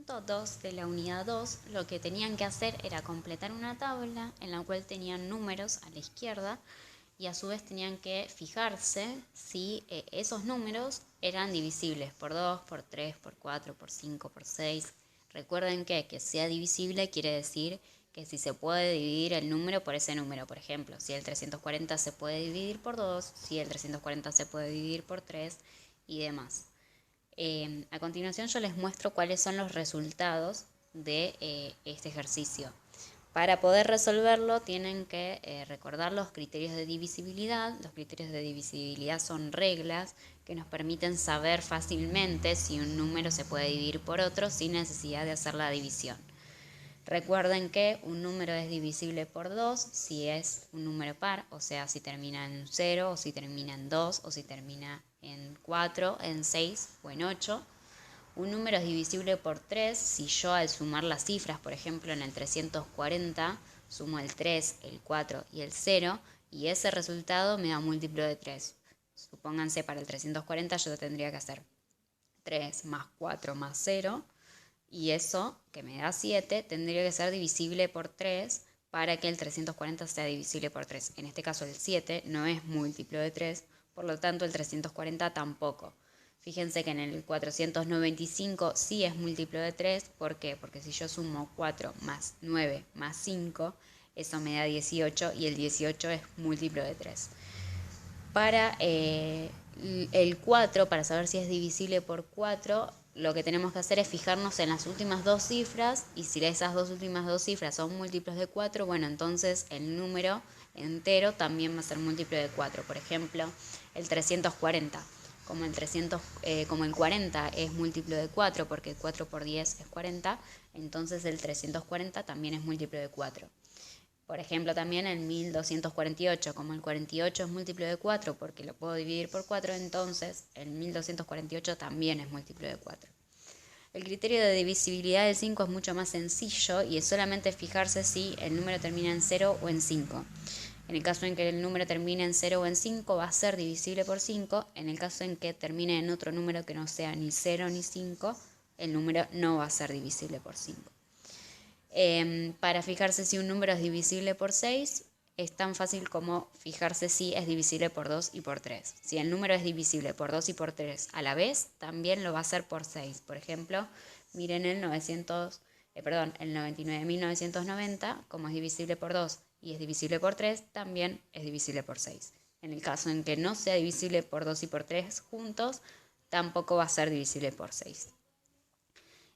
Punto 2 de la unidad 2, lo que tenían que hacer era completar una tabla en la cual tenían números a la izquierda y a su vez tenían que fijarse si esos números eran divisibles por 2, por 3, por 4, por 5, por 6. Recuerden que sea divisible quiere decir que si se puede dividir el número por ese número. Por ejemplo, si el 340 se puede dividir por 2, si el 340 se puede dividir por 3 y demás. A continuación yo les muestro cuáles son los resultados de este ejercicio. Para poder resolverlo tienen que recordar los criterios de divisibilidad. Los criterios de divisibilidad son reglas que nos permiten saber fácilmente si un número se puede dividir por otro sin necesidad de hacer la división. Recuerden que un número es divisible por 2 si es un número par, o sea, si termina en 0, o si termina en 2, o si termina en 4, en 6 o en 8. Un número es divisible por 3 si yo al sumar las cifras, por ejemplo en el 340, sumo el 3, el 4 y el 0, y ese resultado me da múltiplo de 3. Supónganse para el 340 yo tendría que hacer 3 más 4 más 0, y eso, que me da 7, tendría que ser divisible por 3 para que el 340 sea divisible por 3. En este caso el 7 no es múltiplo de 3, por lo tanto el 340 tampoco. Fíjense que en el 495 sí es múltiplo de 3. ¿Por qué? Porque si yo sumo 4 más 9 más 5, eso me da 18 y el 18 es múltiplo de 3. Para el 4, para saber si es divisible por 4, lo que tenemos que hacer es fijarnos en las últimas dos cifras, y si esas últimas dos cifras son múltiplos de 4, bueno, entonces el número entero también va a ser múltiplo de 4. Por ejemplo, el 340. Como el 40 es múltiplo de 4, porque 4 por 10 es 40, entonces el 340 también es múltiplo de 4. Por ejemplo, también el 1248, como el 48 es múltiplo de 4 porque lo puedo dividir por 4, entonces el 1248 también es múltiplo de 4. El criterio de divisibilidad del 5 es mucho más sencillo y es solamente fijarse si el número termina en 0 o en 5. En el caso en que el número termine en 0 o en 5 va a ser divisible por 5. En el caso en que termine en otro número que no sea ni 0 ni 5, el número no va a ser divisible por 5. Para fijarse si un número es divisible por 6, es tan fácil como fijarse si es divisible por 2 y por 3. Si el número es divisible por 2 y por 3 a la vez, también lo va a hacer por 6. Por ejemplo, miren el 99.990, como es divisible por 2 y es divisible por 3, también es divisible por 6. En el caso en que no sea divisible por 2 y por 3 juntos, tampoco va a ser divisible por 6.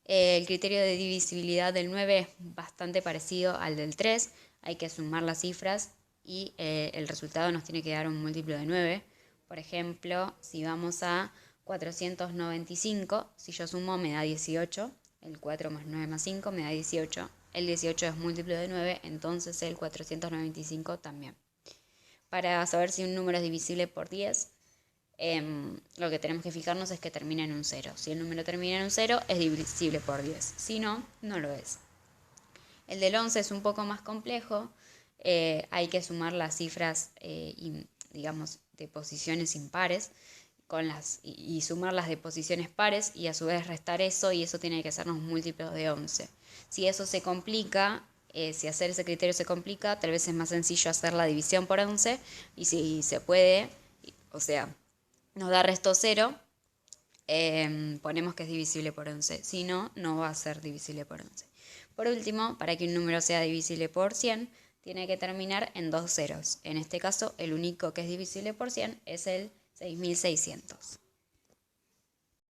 El criterio de divisibilidad del 9 es bastante parecido al del 3. Hay que sumar las cifras y el resultado nos tiene que dar un múltiplo de 9. Por ejemplo, si vamos a 495, si yo sumo me da 18. El 4 más 9 más 5 me da 18. El 18 es múltiplo de 9, entonces el 495 también. Para saber si un número es divisible por 10, lo que tenemos que fijarnos es que termina en un 0. Si el número termina en un 0, es divisible por 10. Si no, no lo es. El del 11 es un poco más complejo. Hay que sumar las cifras, digamos, de posiciones impares y sumar las de posiciones pares y a su vez restar eso, y eso tiene que sernos múltiplos de 11. Si eso se complica, si hacer ese criterio se complica, tal vez es más sencillo hacer la división por 11, y si se puede, o sea, nos da resto 0, ponemos que es divisible por 11. Si no, no va a ser divisible por 11. Por último, para que un número sea divisible por 100, tiene que terminar en dos ceros. En este caso, el único que es divisible por 100 es el 6600.